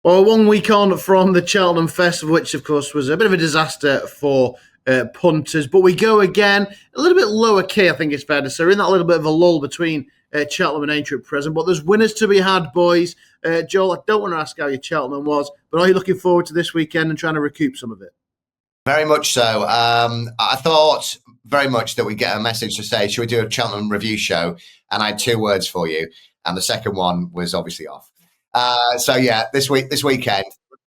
Well, 1 week on from the Cheltenham Festival, which of course was a bit of a disaster for punters, but we go again a little bit lower key, I think it's fair to say. We're in that little bit of a lull between Cheltenham and Aintree at present, but there's winners to be had, boys. Joel, I don't want to ask how your Cheltenham was, but are you looking forward to this weekend and trying to recoup some of it? Very much so. I thought very much that we'd get a message to say, should we do a Cheltenham review show? And I had 2 words for you, and the second one was obviously off. So yeah, this weekend,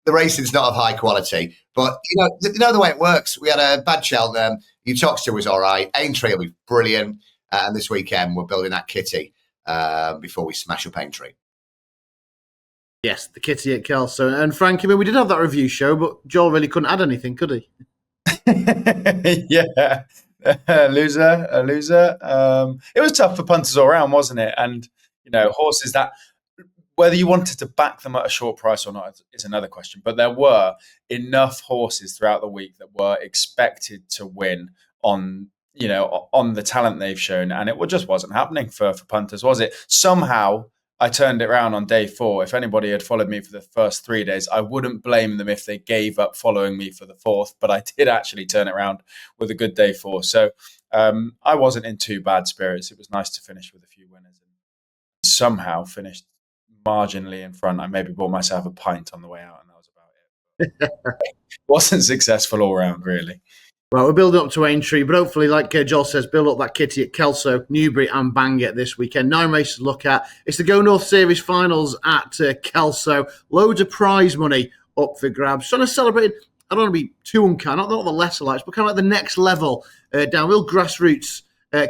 the racing's not of high quality, but you know the way it works. We had a bad Cheltenham. Uttoxeter was all right. Aintree will be brilliant, and this weekend we're building that kitty before we smash up Aintree. Yes, the kitty at Kelso. And Frank, I mean, we did have that review show, but Joel really couldn't add anything, could he? Yeah, a loser. It was tough for punters all around, wasn't it? And horses that, whether you wanted to back them at a short price or not is another question. But there were enough horses throughout the week that were expected to win on the talent they've shown, and it just wasn't happening for punters, was it? Somehow I turned it around on day 4. If anybody had followed me for the first 3 days, I wouldn't blame them if they gave up following me for the 4th, but I did actually turn it around with a good day 4. So I wasn't in too bad spirits. It was nice to finish with a few winners and somehow finished marginally in front. I maybe bought myself a pint on the way out, and that was about it. Wasn't successful all round, really. Well, we're building up to Aintree, but hopefully, like Joel says, build up that kitty at Kelso, Newbury and Bangor this weekend. 9 races to look at. It's the Go North Series finals at Kelso. Loads of prize money up for grabs. Trying to celebrate, I don't want to be too unkind, not the lesser lights, but kind of like the next level down, real grassroots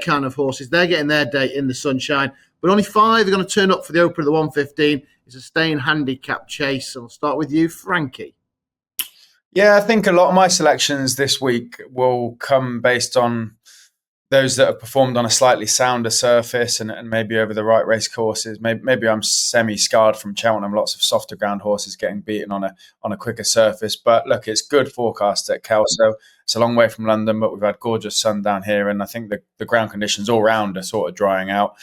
kind of horses. They're getting their day in the sunshine, but only 5 are going to turn up for the open of the 115. It's a staying handicap chase. So I'll start with you, Frankie. Yeah, I think a lot of my selections this week will come based on those that have performed on a slightly sounder surface and maybe over the right race courses. Maybe I'm semi-scarred from Cheltenham, lots of softer ground horses getting beaten on a quicker surface. But look, it's good forecast at Kelso. It's a long way from London, but we've had gorgeous sun down here, and I think the ground conditions all round are sort of drying out.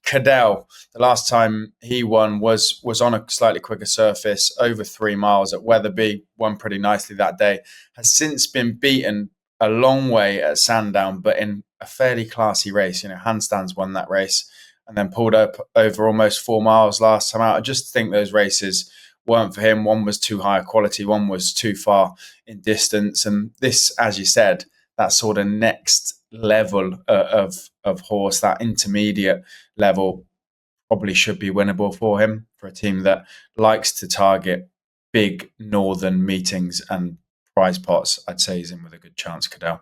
Cadell, the last time he won was on a slightly quicker surface, over 3 miles at Wetherby, won pretty nicely that day, has since been beaten a long way at Sandown, but in a fairly classy race. Handstands won that race and then pulled up over almost 4 miles last time out. I just think those races weren't for him. One was too high a quality, one was too far in distance. And this, as you said, that sort of next level of horse, that intermediate level, probably should be winnable for him, for a team that likes to target big northern meetings and prize pots. I'd say he's in with a good chance, Cadell.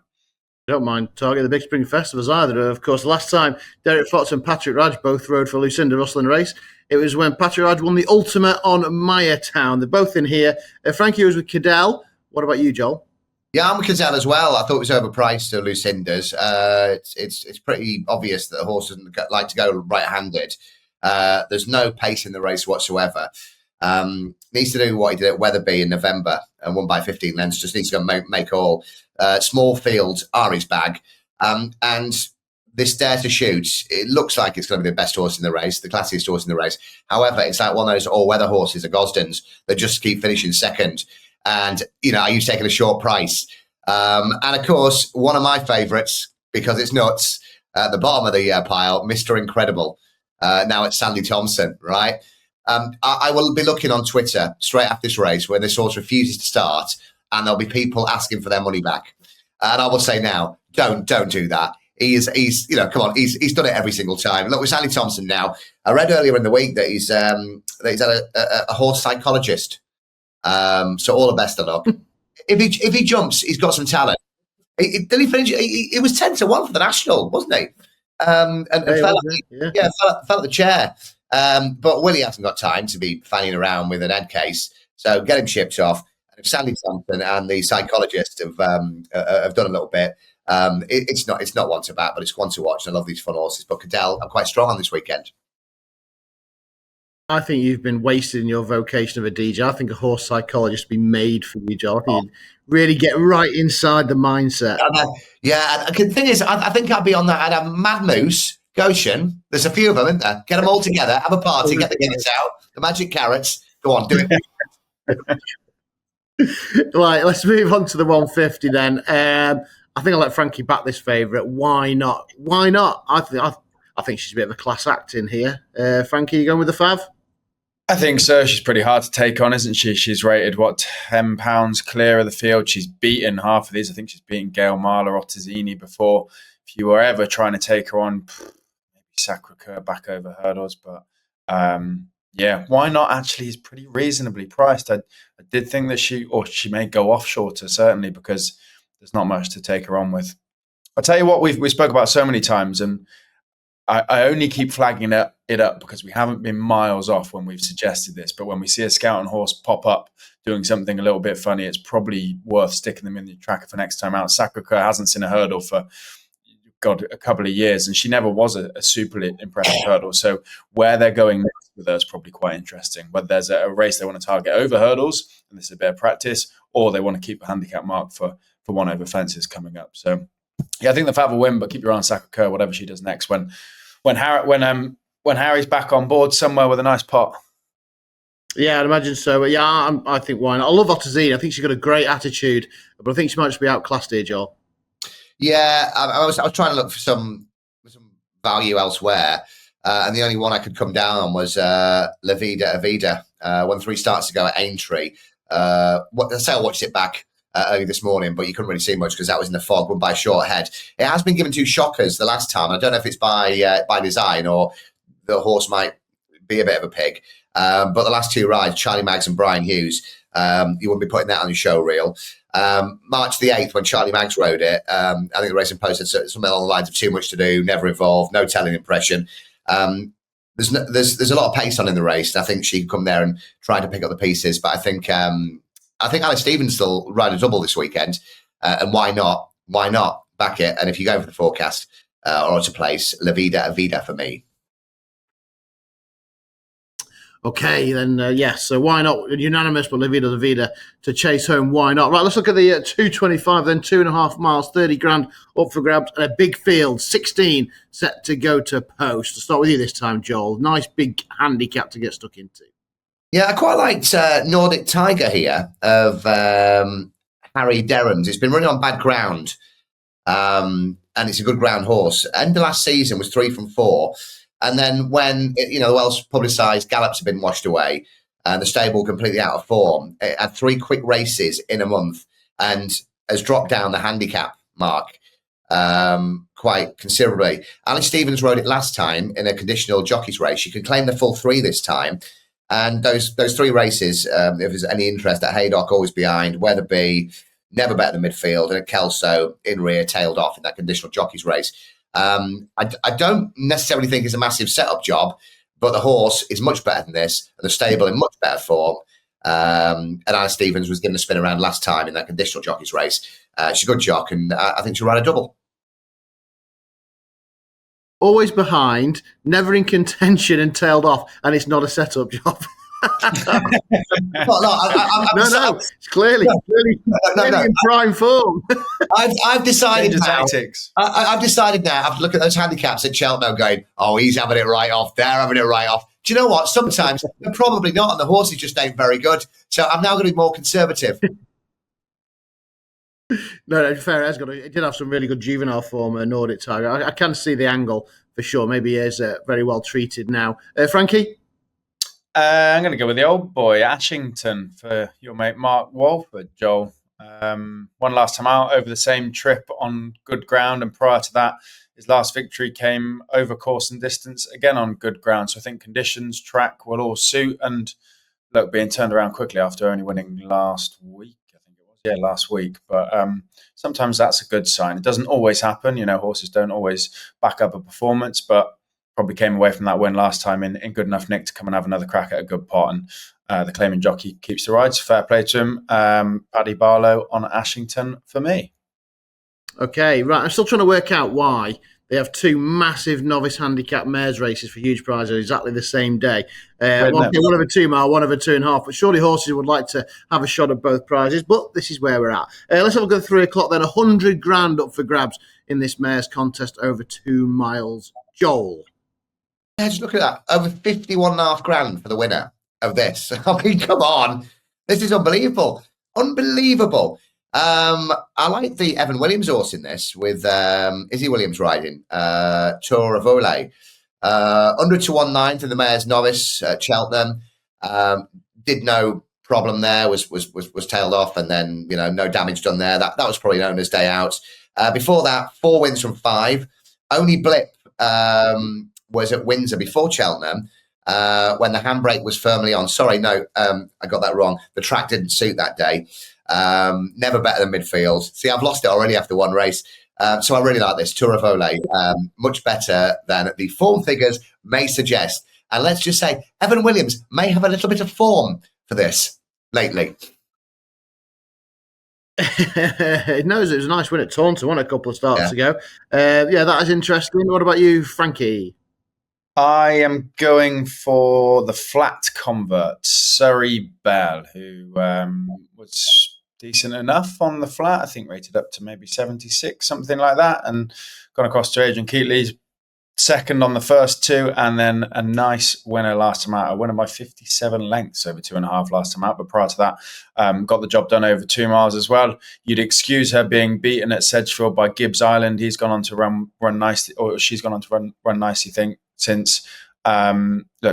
I don't mind targeting the big spring festivals either. Of course, last time Derek Fox and Patrick Raj both rode for Lucinda Russell in a race. It was when Patrick Raj won the Ultimate on Mayertown. They're both in here. Frankie was with Cadell. What about you, Joel? Yeah, I'm with Cadell as well. I thought it was overpriced to Lucinda's. It's pretty obvious that the horse doesn't like to go right-handed. There's no pace in the race whatsoever. Needs to do what he did at Wetherby in November and won by 15 lengths. Just needs to go make all. Small fields are his bag. And this Dare to Shoot, it looks like it's going to be the best horse in the race, the classiest horse in the race. However, it's like one of those all-weather horses, the Gosdens, that just keep finishing second. And, are you taking a short price? And, of course, one of my favourites, because it's nuts, at the bottom of the pile, Mr. Incredible. Now it's Sandy Thompson, right? I will be looking on Twitter straight after this race where this horse refuses to start, and there'll be people asking for their money back. And I will say now, don't do that. He's come on, he's done it every single time. Look, with Sandy Thompson now, I read earlier in the week that he's had a horse psychologist. So all the best of luck. If he jumps, he's got some talent. Did he finish? He was 10-1 for the national, wasn't he? And fell at the chair. But Willie hasn't got time to be fanning around with an head case, so get him shipped off. And if Sandy Thompson and the psychologist have done a little bit, it's not one to bat, but it's one to watch. And I love these fun horses. But Cadell, I'm quite strong on this weekend. I think you've been wasted in your vocation of a DJ. I think a horse psychologist would be made for you, Joel. I think you'd really get right inside the mindset. Yeah, and the thing is, I think I'd be on that. I'd have Mad Moose, Goshen. There's a few of them, isn't there? Get them all together, have a party, get the Guinness out, the magic carrots, Go on, do it. Right, let's move on to the 150 then. I think I'll let Frankie back this favourite. Why not? Why not? I think she's a bit of a class act in here. Frankie, you going with the Fav? I think so. She's pretty hard to take on, isn't she? She's rated, £10 clear of the field. She's beaten half of these. I think she's beaten Gail Marler, Ottesini before. If you were ever trying to take her on, maybe Sacre-Cœur back over hurdles. But yeah, why not? Actually, is pretty reasonably priced. I did think that she may go off shorter, certainly, because there's not much to take her on with. I'll tell you what, we spoke about so many times, and I only keep flagging it up because we haven't been miles off when we've suggested this. But when we see a scouting horse pop up doing something a little bit funny, it's probably worth sticking them in the tracker for next time out. Sacre-Cœur hasn't seen a hurdle for, a couple of years, and she never was a super impressive hurdle. So where they're going next with her is probably quite interesting. Whether there's a race they want to target over hurdles, and this is a bit of practice, or they want to keep a handicap mark for one over fences coming up. So yeah, I think the Fav will win, but keep your eye on Sacre-Cœur, whatever she does next when Harry's back on board somewhere with a nice pot. Yeah, I'd imagine so. But yeah, I think why not? I love Ottesini. I think she's got a great attitude, but I think she might just be outclassed here, Joel. Yeah, I was trying to look for some value elsewhere, and the only one I could come down on was La Vida Avida. Won 3 starts ago at Aintree. I watched it back early this morning, but you couldn't really see much because that was in the fog, won by a short head. It has been given 2 shockers the last time. I don't know if it's by design or the horse might be a bit of a pig. But the last 2 rides, Charlie Maggs and Brian Hughes, you wouldn't be putting that on your show reel. March the 8th, when Charlie Maggs rode it, I think the Racing Post said something along the lines of too much to do, never involved, no telling impression. There's a lot of pace on in the race, and I think she can come there and try to pick up the pieces. But I think Alice Stevens will ride a double this weekend, and why not? Why not back it? And if you go for the forecast or to place, La Vida Avida for me. Okay, then yes. So why not? Unanimous, but La Vida to chase home. Why not? Right, let's look at the 225. Then 2.5 miles, 30 grand up for grabs, and a big field, 16 set to go to post. I'll start with you this time, Joel. Nice big handicap to get stuck into. Yeah, I quite liked Nordic Tiger here of Harry Derhams. It's been running on bad ground, and it's a good ground horse. End of last season was 3 from 4. And then when, the Welsh publicised gallops have been washed away and the stable completely out of form, it had 3 quick races in a month and has dropped down the handicap mark quite considerably. Alice Stevens rode it last time in a conditional jockeys race. She can claim the full 3 this time. And those 3 races, if there's any interest, at Haydock, always behind, Weatherby, never better than midfield, and at Kelso, in rear, tailed off in that conditional jockeys race. I don't necessarily think it's a massive setup job, but the horse is much better than this, and the stable in much better form. And Alice Stevens was given a spin around last time in that conditional jockeys race. She's a good jock, and I think she'll ride a double. Always behind, never in contention, and tailed off, and it's not a setup job. It's clearly in prime form. I've decided now. I've decided now. I've looked at those handicaps at Cheltenham, going, "Oh, he's having it right off. They're having it right off." Do you know what? Sometimes they're probably not, and the horses just ain't very good. So I'm now going to be more conservative. No, fair. It did have some really good juvenile form, Nordic Tiger. I can see the angle for sure. Maybe he is very well treated now. Frankie? I'm going to go with the old boy, Ashington, for your mate Mark Walford, Joel. One last time out over the same trip on good ground, and prior to that, his last victory came over course and distance, again on good ground. So I think conditions, track will all suit, and look, being turned around quickly after only winning last week. Last week. But sometimes that's a good sign. It doesn't always happen. Horses don't always back up a performance, but probably came away from that win last time in good enough nick to come and have another crack at a good pot. And the claiming jockey keeps the rides. Fair play to him. Paddy Barlow on Ashington for me. Okay, right. I'm still trying to work out why they have 2 massive novice handicap mares races for huge prizes on exactly the same day. One over 2 mile, one over 2.5. But surely horses would like to have a shot at both prizes. But this is where we're at. Let's have a go at 3 o'clock then. 100 grand up for grabs in this mares contest over 2 miles. Joel. Yeah, just look at that. Over 51.5 grand for the winner. of this. I mean, come on. This is unbelievable. Unbelievable. I like the Evan Williams horse in this with Izzy Williams riding, Tour of Ole. 100 to 1/9 in the mare's novice at Cheltenham. Did no problem there, was tailed off, and then, no damage done there. That was probably known as day out. Before that, 4 wins from 5. Only blip was at Windsor before Cheltenham, when the handbrake was firmly on. Sorry, no, I got that wrong. The track didn't suit that day. Never better than midfield. See, I've lost it already after one race. So I really like this Tour of Ole, much better than the form figures may suggest. And let's just say Evan Williams may have a little bit of form for this lately. It knows it was a nice win at Taunton, won a couple of starts ago. That is interesting. What about you, Frankie? I am going for the flat convert, Surrey Bell, who was decent enough on the flat. I think rated up to maybe 76, something like that, and gone across to Adrian Keatley's second on the first 2, and then a nice winner last time out. A winner by 57 lengths over 2.5 last time out, but prior to that, got the job done over 2 miles as well. You'd excuse her being beaten at Sedgefield by Gibbs Island. He's gone on to run nicely, or she's gone on to run nicely, since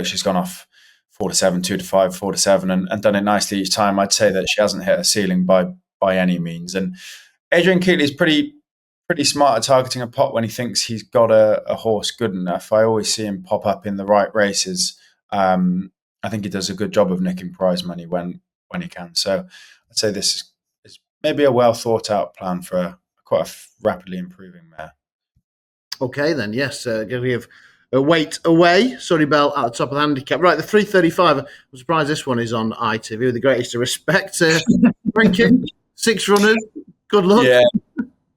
she's gone off 4 to 7, 2 to 5, 4 to 7, and done it nicely each time. I'd say that she hasn't hit her ceiling by any means. And Adrian Keatley's pretty smart at targeting a pot when he thinks he's got a horse good enough. I always see him pop up in the right races. I think he does a good job of nicking prize money when he can. So I'd say this is maybe a well thought out plan for quite a rapidly improving mare. Okay, then, yes. We have a weight away. Surrey Bell at the top of the handicap. Right, the 335. I'm surprised this one is on ITV with the greatest of respect. Frankie, 6 runners. Good luck. Yeah.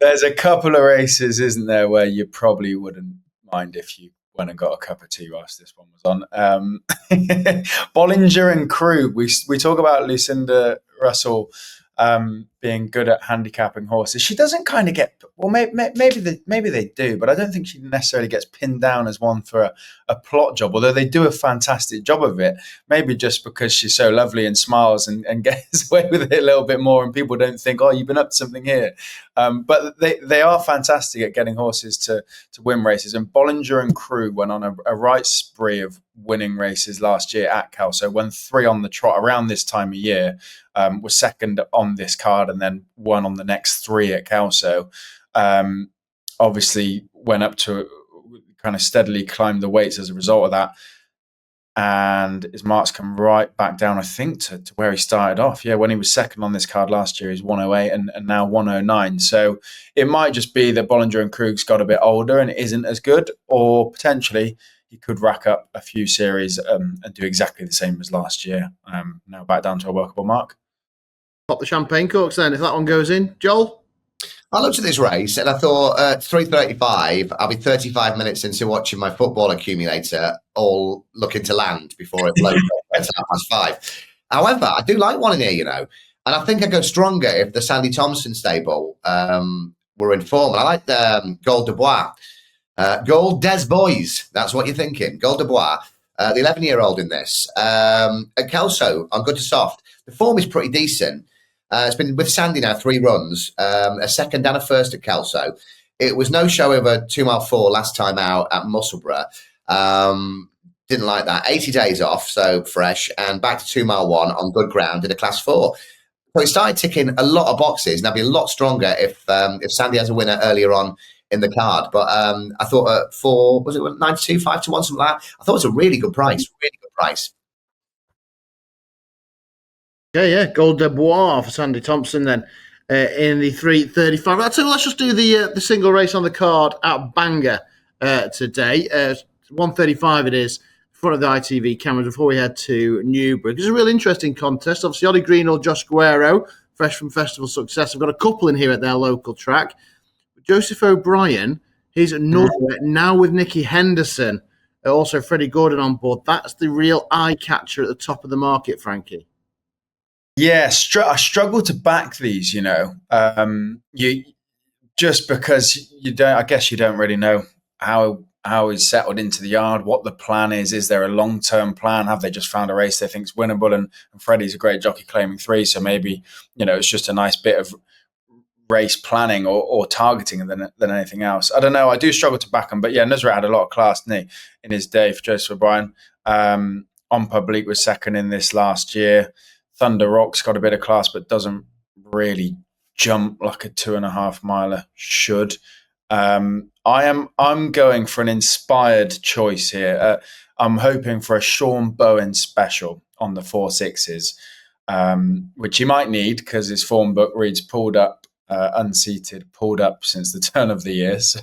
There's a couple of races, isn't there, where you probably wouldn't mind if you went and got a cup of tea whilst this one was on. Bollinger and Krug. We talk about Lucinda Russell being good at handicapping horses. She doesn't kind of get, well, maybe they do, but I don't think she necessarily gets pinned down as one for a plot job, although they do a fantastic job of it, maybe just because she's so lovely and smiles and gets away with it a little bit more, and people don't think, oh, you've been up to something here. But they are fantastic at getting horses to win races, and Bollinger and Krug went on a right spree of winning races last year at Kelso, won 3 on the trot around this time of year, was second on this card and then won on the next 3 at Kelso. Obviously went up to kind of steadily climbed the weights as a result of that, and his marks come right back down, I think, to where he started off. Yeah, when he was second on this card last year, he's 108 and now 109. So it might just be that Bollinger and Krug's got a bit older and isn't as good, or potentially he could rack up a few series and do exactly the same as last year. Now back down to a workable mark. Pop the champagne corks then, if that one goes in. Joel? I looked at this race and I thought, 3:35, I'll be 35 minutes into watching my football accumulator all looking to land before it blows up at 5:30. However, I do like one in here, and I think I go stronger if the Sandy Thompson stable were in form. And I like the Gold de Bois. Gold Des Boys, that's what you're thinking. Gold de Bois, the 11-year-old in this. At Kelso, on good to soft. The form is pretty decent. It's been with Sandy now 3 runs, a second and a first at Kelso. It was no show over 2 mile 4 last time out at Musselburgh. Didn't like that. 80 days off, so fresh, and back to 2 mile 1 on good ground in a class 4. So he started ticking a lot of boxes, and I'd be a lot stronger if Sandy has a winner earlier on in the card. But I thought for, was it 92, 5 to 1, something like that? I thought it was a really good price, Yeah, Gold de Bois for Sandy Thompson then in the 3:35. I'll tell you, let's just do the single race on the card at Bangor today. 1:35 it is, in front of the ITV cameras before we head to Newbury. It's a real interesting contest. Obviously, Ollie Greenall, Josh Guerrero, fresh from festival success. I've got a couple in here at their local track. Joseph O'Brien, he's another, now with Nicky Henderson. Also, Freddie Gordon on board. That's the real eye-catcher at the top of the market, Frankie. Yeah, I struggle to back these, you just because you don't. I guess you don't really know how how he's settled into the yard, what the plan is. Is there a long-term plan? Have they just found a race they think is winnable? And Freddie's a great jockey claiming 3, so maybe, it's just a nice bit of race planning or targeting than anything else. I don't know. I do struggle to back him, but yeah, Nusrat had a lot of class, didn't he, in his day for Joseph O'Brien. On Public was second in this last year. Thunder Rock's got a bit of class, but doesn't really jump like a 2.5 miler should. I'm going for an inspired choice here. I'm hoping for a Sean Bowen special on the 4/6s, which he might need because his form book reads pulled up, unseated, pulled up since the turn of the year. So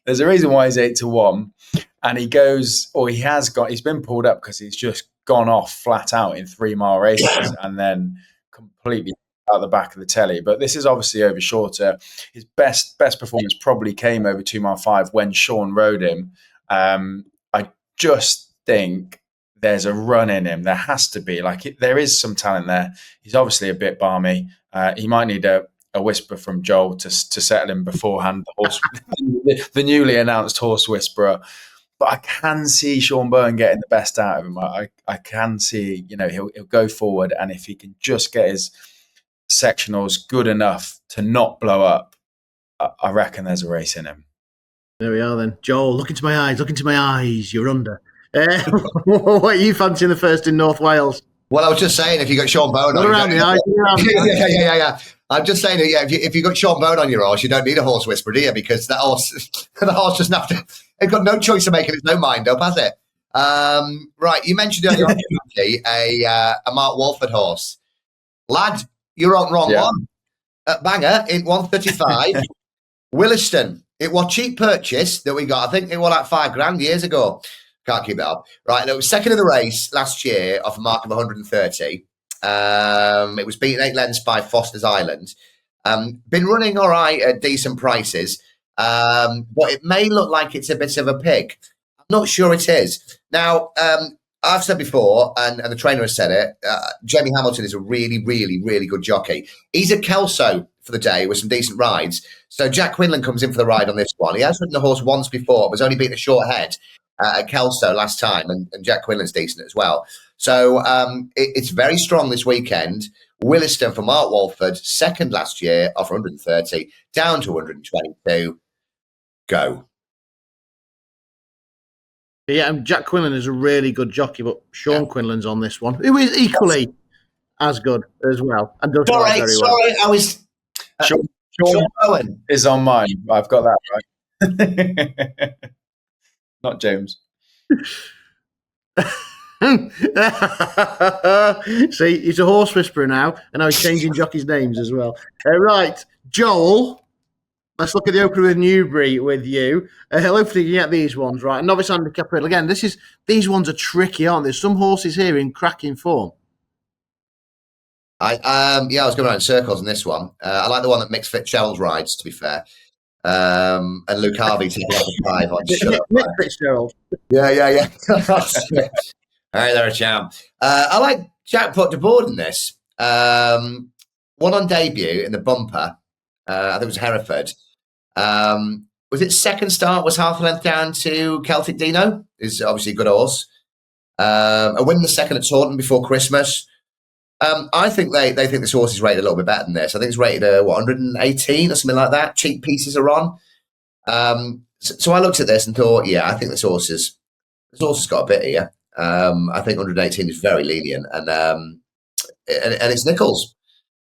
there's a reason why he's 8-1. And he's been pulled up because he's just gone off flat out in 3-mile races and then completely out the back of the telly. But this is obviously over shorter. His best performance probably came over 2 mile 5 when Sean rode him. I just think there's a run in him. There has to be. There is some talent there. He's obviously a bit balmy. He might need a whisper from Joel to settle him beforehand. The newly announced horse whisperer. But I can see Sean Bowen getting the best out of him. I can see, he'll go forward, and if he can just get his sectionals good enough to not blow up, I reckon there's a race in him. There we are then. Joel, look into my eyes, you're under. What are you fancying the first in North Wales? Well, I was just saying, if you got Sean Bowen on around the eyes. Yeah. I'm just saying, if you got Sean Bowen on your horse, you don't need a horse whisperer, do you? Because the horse doesn't have to. It's got no choice of making its own mind up, has it? Right, you mentioned earlier on a Mark Walford horse. Lad, you're on wrong one. At Bangor in 135, Williston. It was cheap purchase that we got. I think it was like $5,000 years ago. Can't keep it up. Right, it was second in the race last year off a mark of 130. It was beaten 8 lengths by Foster's Island. Been running all right at decent prices, but it may look like it's a bit of a pig. I'm not sure it is. Now, I've said before, and the trainer has said it, Jamie Hamilton is a really, really, really good jockey. He's at Kelso for the day with some decent rides. So Jack Quinlan comes in for the ride on this one. He has ridden the horse once before, was only beaten a short head at Kelso last time, and Jack Quinlan's decent as well. So it's very strong this weekend. Williston for Mark Walford, second last year, off 130, down to 122. Go. Yeah, and Jack Quinlan is a really good jockey, but Sean Quinlan's on this one, who is equally as good as well. And does ride very well. Sorry, I was... Sean Bowen is on mine. I've got that right. Not James. See, he's a horse whisperer now, and now he's changing jockeys' names as well. Right, Joel, let's look at the opener with Newbury with you. Hopefully you can get these ones right. Novice handicap. Again, these ones are tricky, aren't there? Some horses here in cracking form. I was going around in circles on this one. I like the one that Mick Fitzgerald rides, to be fair. And Luke Harvey taking out the 5 on Mick Fitzgerald. Yeah. All right, there, champ. I like Jack put to board in this. One on debut in the bumper. I think it was Hereford. Was it second start? Was half a length down to Celtic Dino? Is obviously a good horse. A win the second at Taunton before Christmas. I think they think this horse is rated a little bit better than this. I think it's rated 118 or something like that. Cheap pieces are on. So I looked at this and thought, I think this horse has got a bit here. I think 118 is very lenient, and it's Nichols,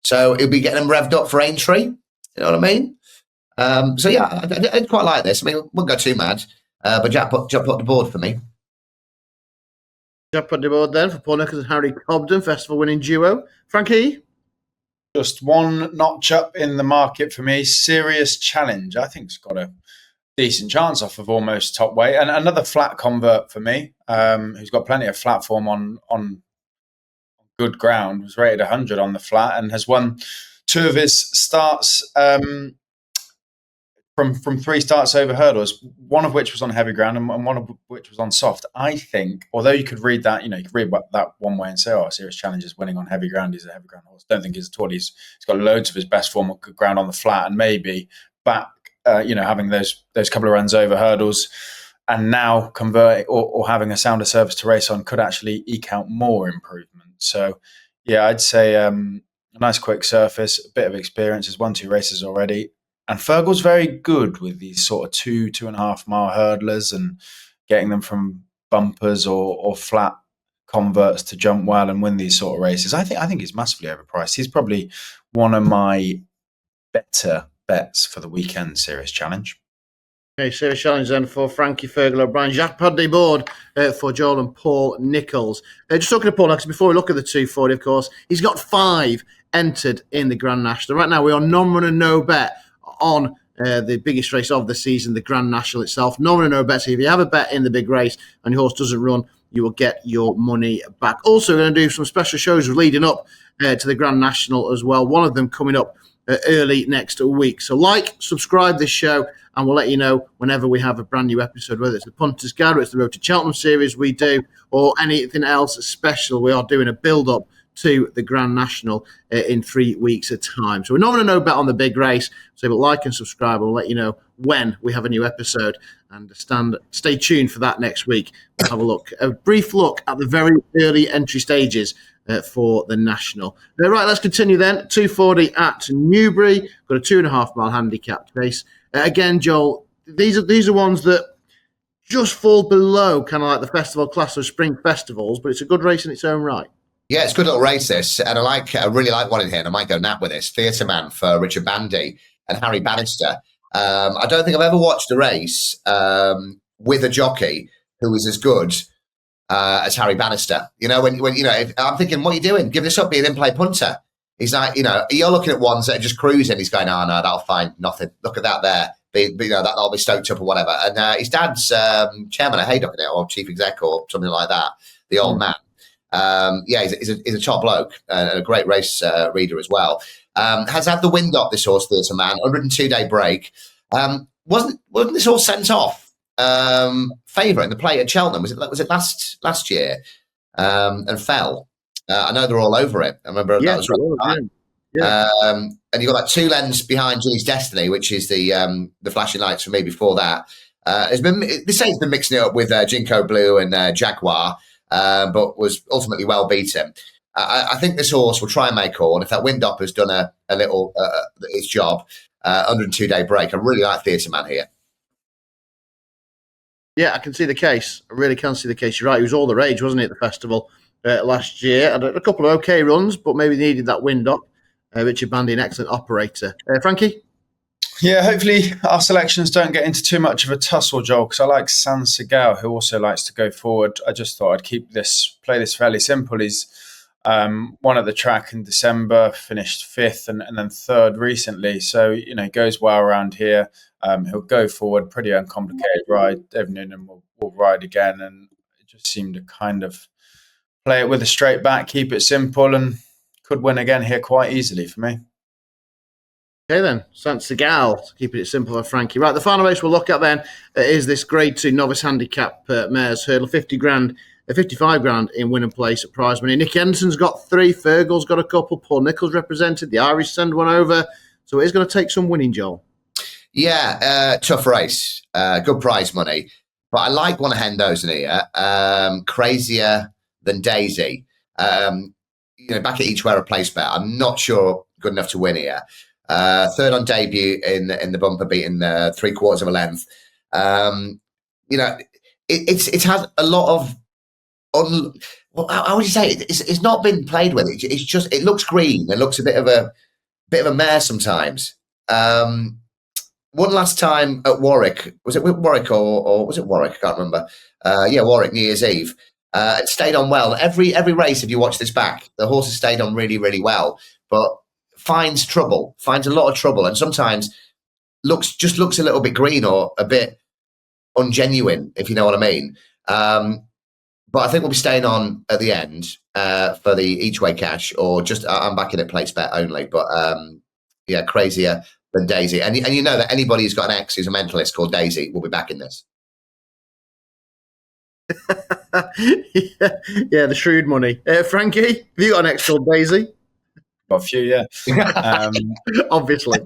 so he'll be getting them revved up for Aintree. You know what I mean? I quite like this. I mean, wouldn't go too mad, but Jack put the board for me. Jack put the board then for Paul Nichols and Harry Cobden, festival winning duo. Frankie? Just one notch up in the market for me. Serious Challenge. I think it's got a decent chance off of almost top weight. And another flat convert for me, who's got plenty of flat form on good ground, was rated 100 on the flat and has won 2 of his starts from 3 starts over hurdles, one of which was on heavy ground and one of which was on soft. I think, although you could read that, you could read that one way and say, Serious Challenge is winning on heavy ground. He's a heavy ground horse. Don't think he's at all. He's got loads of his best form on good ground on the flat, and maybe back, having those couple of runs over hurdles and now converting or having a sounder surface to race on could actually eke out more improvement. So, yeah, I'd say a nice quick surface, a bit of experience. There's 1-2 races already. And Fergal's very good with these sort of 2.5 mile hurdlers and getting them from bumpers or flat converts to jump well and win these sort of races. I think he's massively overpriced. He's probably one of my better bets for the weekend Series Challenge. Okay, Series Challenge then for Frankie Fergal O'Brien. Jacques Paddy board for Joel and Paul Nichols. Just talking to Paul, actually, before we look at the 240, of course, he's got 5 entered in the Grand National. Right now, we are non-run and no bet on the biggest race of the season, the Grand National itself. Non-run and no bet. So if you have a bet in the big race and your horse doesn't run, you will get your money back. Also, we're going to do some special shows leading up to the Grand National as well. One of them coming up early next week. So subscribe this show, and we'll let you know whenever we have a brand new episode, whether it's the Punters Guide, or it's the Road to Cheltenham series we do, or anything else special. We are doing a build-up to the Grand National in 3 weeks' time. So we're not going to know bet on the big race. So like and subscribe. We'll let you know when we have a new episode, and stay tuned for that next week. We'll have a brief look at the very early entry stages for the National. Right, let's continue then. 240 at Newbury. Got a 2.5 mile handicap race. Again, Joel, these are ones that just fall below kind of like the festival class of spring festivals, but it's a good race in its own right. Yeah, it's a good little race, this. And I really like one in here, and I might go nap with this. Theatre Man for Richard Bandy and Harry Bannister. I don't think I've ever watched a race with a jockey who was as good as Harry Bannister. When I'm thinking, what are you doing? Give this up, be an in-play punter. He's like, you're looking at ones that are just cruising. He's going, oh, no, that'll find nothing. Look at that there. That'll be stoked up or whatever. And his dad's chairman of Haydock, or chief exec or something like that, the old man. He's a top bloke and a great race reader as well. Has had the wind up, this horse, Theatre Man, 102-day break. Wasn't this horse sent off favourite in the play at Cheltenham? Was it last year and fell? I know they're all over it. I remember that was right. Yeah. And you got that 2 lengths behind Julie's Destiny, which is the flashing lights for me before that. They say it's been mixing it up with Jinko Blue and Jaguar, but was ultimately well beaten. I think this horse will try and make horn. If that wind up has done a little its job, 102-day break. I really like Theatre Man here. Yeah, I can see the case. I really can see the case. You're right. He was all the rage, wasn't he, at the festival last year? Had a couple of okay runs, but maybe needed that wind up. Richard Bandy, an excellent operator. Frankie? Yeah, hopefully our selections don't get into too much of a tussle, Joel, because I like San Segal, who also likes to go forward. I just thought I'd play this fairly simple. He's won at the track in December, finished 5th and then 3rd recently. So, he goes well around here. He'll go forward, pretty uncomplicated ride. David Noonan will ride again, and it just seemed to kind of play it with a straight back, keep it simple, and could win again here quite easily for me. Okay then, Sant Segal, keeping it simple for Frankie. Right, the final race we'll look at then is this Grade 2 Novice Handicap Mares Hurdle, 50 grand, 55 grand in win and place at prize money. Nick Henderson's got 3, Fergal's got a couple, Paul Nichols represented, the Irish send one over, so it's going to take some winning, Joel. Yeah, tough race, good prize money, but I like one of Hendo's in here, Crazier Than Daisy. Back at each wear a place bet. I'm not sure good enough to win here. 3rd on debut in the bumper, beating 3/4 of a length. It's had a lot of how would you say it? It's not been played with. It's just, it looks green. It looks a bit of a mare sometimes. One last time at Warwick, was it Warwick or was it Warwick? I can't remember. Warwick, New Year's Eve. It stayed on well. Every race, if you watch this back, the horse has stayed on really, really well, but finds a lot of trouble, and sometimes looks a little bit green or a bit ungenuine, if you know what I mean. But I think we'll be staying on at the end for the each way cash, or just I'm backing at place bet only. But Crazier Than Daisy, and you know that anybody who's got an ex who's a mentalist called Daisy will be back in this. Yeah, the shrewd money. Frankie, have you got an ex called Daisy? Got a few, yeah. Obviously.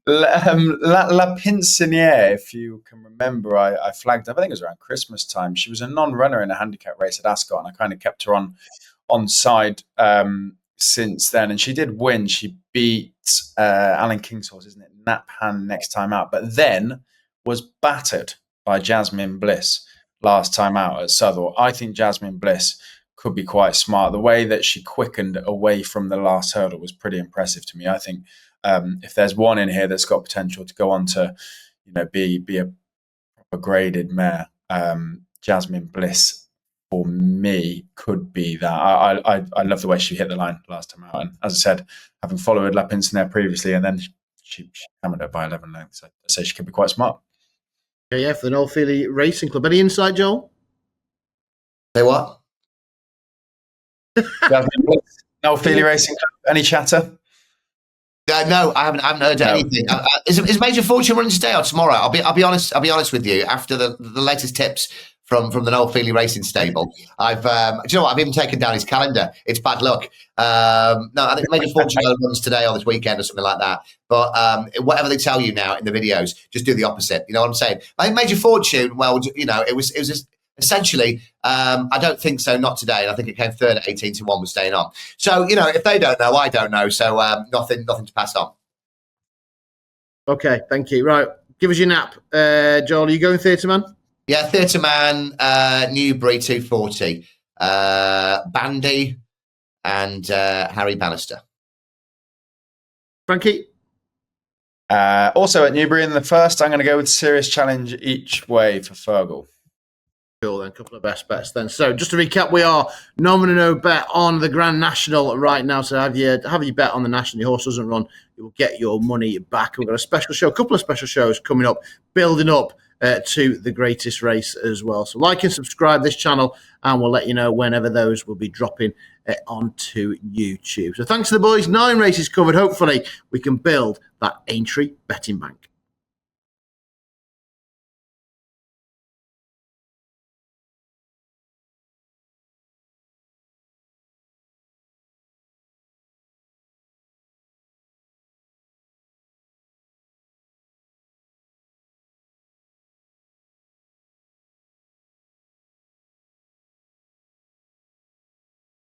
La Pinciniere, if you can remember, I flagged up, I think it was around Christmas time. She was a non-runner in a handicap race at Ascot, and I kind of kept her on side since then. And she did win. She beat Alan King's horse, isn't it? Naphand next time out, but then was battered by Jasmine Bliss last time out at Southwell. I think Jasmine Bliss could be quite smart. The way that she quickened away from the last hurdle was pretty impressive to me. I think if there's one in here that's got potential to go on to, be a proper graded mare, Jasmine Bliss for me could be that. I love the way she hit the line last time out, and as I said, having followed La Pinciniere previously, and then she hammered her by 11 lengths, I'd say she could be quite smart. Yeah, for the Noel Feely Racing Club. Any insight, Joel? Say what? Noel Feely Racing Club. Any chatter? No, I haven't heard anything. Is Major Fortune running today or tomorrow? I'll be honest with you. After the latest tips from the Noel Feely Racing stable, I've I've even taken down his calendar. It's bad luck. No, I think Major Fortune runs today or this weekend or something like that. But whatever they tell you now in the videos, just do the opposite. You know what I'm saying? I think Major Fortune. Well, it was essentially, I don't think so. Not today. And I think it came third at 18-1 was staying on. So, if they don't know, I don't know. So nothing to pass on. Okay, thank you. Right, give us your nap. Joel, are you going Theatre Man? Yeah, Theatre Man, Newbury 240, Bandy and Harry Bannister. Frankie? Also at Newbury in the first, I'm going to go with Serious Challenge each way for Fergal. Cool, then a couple of best bets then. So just to recap, we are no bet on the Grand National right now. So have you bet on the National? Your horse doesn't run, you will get your money back. We've got a special show, a couple of special shows coming up, building up to the greatest race as well. So like and subscribe this channel, and we'll let you know whenever those will be dropping onto YouTube. So thanks to the boys, 9 races covered. Hopefully we can build that Aintree betting bank.